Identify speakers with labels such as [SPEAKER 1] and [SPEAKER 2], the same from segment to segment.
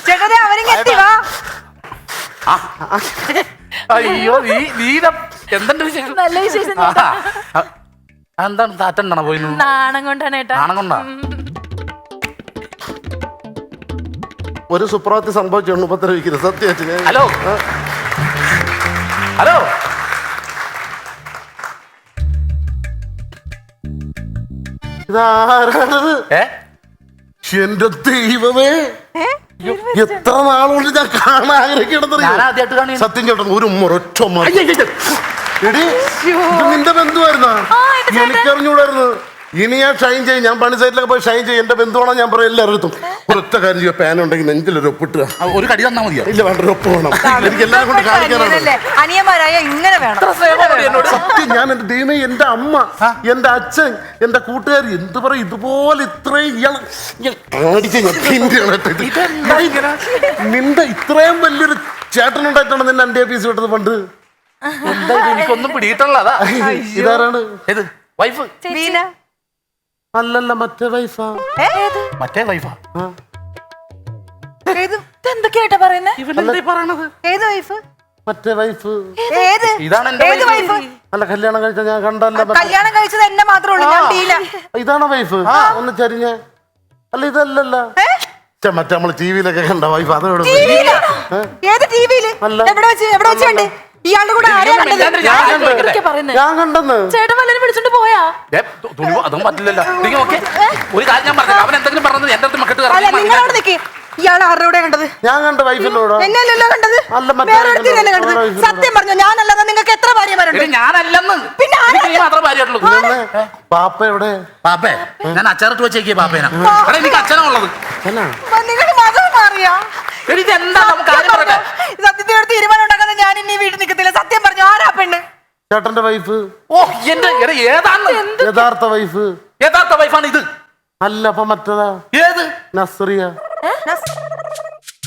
[SPEAKER 1] ചേട്ടനെ അവരും കെട്ടി വാ.
[SPEAKER 2] അയ്യോ നീ എന്തുണ്ട് വിശേഷം?
[SPEAKER 3] നല്ല വിശേഷം.
[SPEAKER 2] എന്താണ് താറ്റണ്ടാണോ പോയി?
[SPEAKER 3] നാണം കൊണ്ടാണ് ഏട്ടാ.
[SPEAKER 2] നാണം കൊണ്ടാ?
[SPEAKER 4] ഒരു സുപ്രഭാതത്തിൽ സംഭവിച്ചു ഉപദ്രവിക്കുന്നത് സത്യം.
[SPEAKER 2] ഹലോ ഹലോ,
[SPEAKER 4] ഇതാരാണത്? എന്റെ ദൈവമേ, എത്ര നാളുകൊണ്ട് ഞാൻ കാണാൻ ആഗ്രഹിക്കണമെന്നറിയോ? സത്യം ചേട്ടൻ ഒരു ഒരൊറ്റ എടി, ഇത് നിന്റെ ബന്ധുവായിരുന്നാ? എനിക്കറിഞ്ഞൂടായിരുന്നു. ഇനി ഞാൻ ഷൈൻ ചെയ്യും. ഞാൻ പണി സൈറ്റിലൊക്കെ പോയി ഷൈൻ ചെയ്യും. എന്റെ ബന്ധുവാണോ ഞാൻ പറയും എല്ലായിടത്തും. ഒരൊറ്റ കാര്യം ചെയ്യുക, പാൻ ഉണ്ടെങ്കിൽ നെഞ്ചിലൊരു ഒപ്പിട്ടുക.
[SPEAKER 2] ഒരു കടി തന്നാ മതിയോ?
[SPEAKER 4] ഇല്ല, വേണ്ട, ഒരു ഒപ്പ് വേണം. എനിക്ക് എല്ലാം കൊണ്ട് കാണിക്കാനാണ്.
[SPEAKER 1] അനിയന്മാരായ ഇങ്ങനെ വേണം.
[SPEAKER 4] സത്യം, ഞാൻ എന്റെ ദൈവമേ, എന്റെ അമ്മ, എന്റെ അച്ഛൻ, എന്റെ കൂട്ടുകാർ എന്ത് പറയും, ഇതുപോലെ ഇത്രയും നിന്റെ ഇത്രയും വലിയൊരു ചേട്ടനുണ്ടായിട്ടാണ് നിന്നെ എന്റെ ഓഫീസ് വിട്ടത് പണ്ട്.
[SPEAKER 2] എനിക്കൊന്നും പിടിയിട്ടുള്ളതാ.
[SPEAKER 4] ഇതാരാണ്?
[SPEAKER 2] വൈഫ്?
[SPEAKER 4] അല്ലല്ല, മറ്റേ വൈഫാ.
[SPEAKER 2] മറ്റേ വൈഫാ?
[SPEAKER 3] എന്തൊക്കെയായിട്ടാ പറയുന്നേ?
[SPEAKER 1] ഏത് വൈഫ്?
[SPEAKER 4] മറ്റേ വൈഫ്.
[SPEAKER 2] ഇതാണ് എന്റെ വൈഫ്.
[SPEAKER 4] അല്ല, കല്യാണം കഴിച്ച ഞാൻ കണ്ടല്ല.
[SPEAKER 1] കല്യാണം കഴിച്ചത് എന്നെ മാത്രമേ ഉള്ളൂ, ഞാൻ ഡീല.
[SPEAKER 4] ഇതാണോ വൈഫ്? ഒന്ന് ചരിഞ്ഞ. അല്ല, ഇതല്ലല്ല, മറ്റേ നമ്മള് ടിവിയിലൊക്കെ കണ്ട വൈഫ്. അതോട്
[SPEAKER 1] ഏത് ടിവിയില്? എവിടെ വെച്ച് കണ്ടേ? ഇയാളുടെ കൂടെ
[SPEAKER 4] ഞാൻ കണ്ടെന്ന്.
[SPEAKER 3] ചേട്ടൻ വല്ലതും പിടിച്ചോണ്ട് പോയാ?
[SPEAKER 2] അതും പറ്റില്ലല്ലോ. ഒരു കാര്യം ഞാൻ പറഞ്ഞു, അവൻ എന്തെങ്കിലും പറഞ്ഞത് എന്റെ അടുത്ത് മക്കിട്ട്
[SPEAKER 1] നിങ്ങളവിടെ നിൽക്കി. ഇയാൾ ആരുടെ കൂടെ കണ്ടത്?
[SPEAKER 4] ഞാൻ കണ്ട വൈഫിന്റെ കൂടെ.
[SPEAKER 1] എന്നല്ലല്ലോ കണ്ടത്. സത്യം പറഞ്ഞോ, ഞാനല്ലാതെ നിങ്ങൾക്ക് എത്ര ഭാര്യമാരുണ്ട്?
[SPEAKER 2] ഞാനല്ലെന്ന്. പിന്നെ മാത്രമേ ഭാര്യയുള്ളൂ.
[SPEAKER 4] പാപ്പ എവിടെ?
[SPEAKER 2] പാപ്പേ ഞാൻ അച്ചാറിട്ട് വെച്ചേക്കിയ പാപ്പേനാ. എനിക്ക് അച്ഛനാ ഉള്ളത്.
[SPEAKER 1] നിങ്ങൾ മതം മാറിയാ? സത്യത്തിനോട് തീരുമാനം ഉണ്ടാക്കാതെ ഞാൻ ഇനി വീട്ടിൽ നിൽക്കത്തില്ല. സത്യം പറഞ്ഞു, ആരാ പെണ്ണ്?
[SPEAKER 4] ചേട്ടന്റെ വൈഫ്.
[SPEAKER 2] ഓ, എന്റെ ഏതാണ്
[SPEAKER 4] യഥാർത്ഥ വൈഫ്?
[SPEAKER 2] യഥാർത്ഥ വൈഫാണ് ഇത്.
[SPEAKER 4] അല്ല, അപ്പൊ മറ്റേതാ?
[SPEAKER 2] ഏത്?
[SPEAKER 4] നസ്രിയ.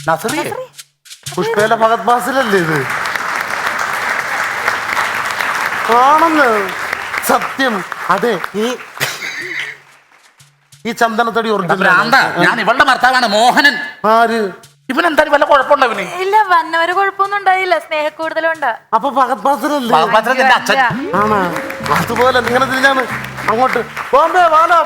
[SPEAKER 2] നസ്രിയ?
[SPEAKER 4] പുഷ്പയിലെ ഭഗത് ബാസിലല്ലേ ഇത്? ആണെന്ന്. സത്യം. അതെ, ഈ ചന്ദനത്തടി
[SPEAKER 2] ഞാൻ ഇവളുടെ ഭർത്താവാണ്, മോഹനൻ.
[SPEAKER 4] ആര്?
[SPEAKER 2] ഇവൻ എന്തായാലും വല്ല കുഴപ്പമുണ്ടോ ഇവന്?
[SPEAKER 3] ഇല്ല, വന്നവര് കുഴപ്പമൊന്നും ഉണ്ടായില്ല. സ്നേഹക്കൂടുതലുണ്ട്.
[SPEAKER 4] അപ്പൊ ഭഗത് ബാസിലല്ലേ?
[SPEAKER 2] അച്ഛൻ
[SPEAKER 4] ആണോ? അതുപോലെ നിങ്ങനെ തിരിഞ്ഞാണ് അങ്ങോട്ട് ബോംബെ വാലോ,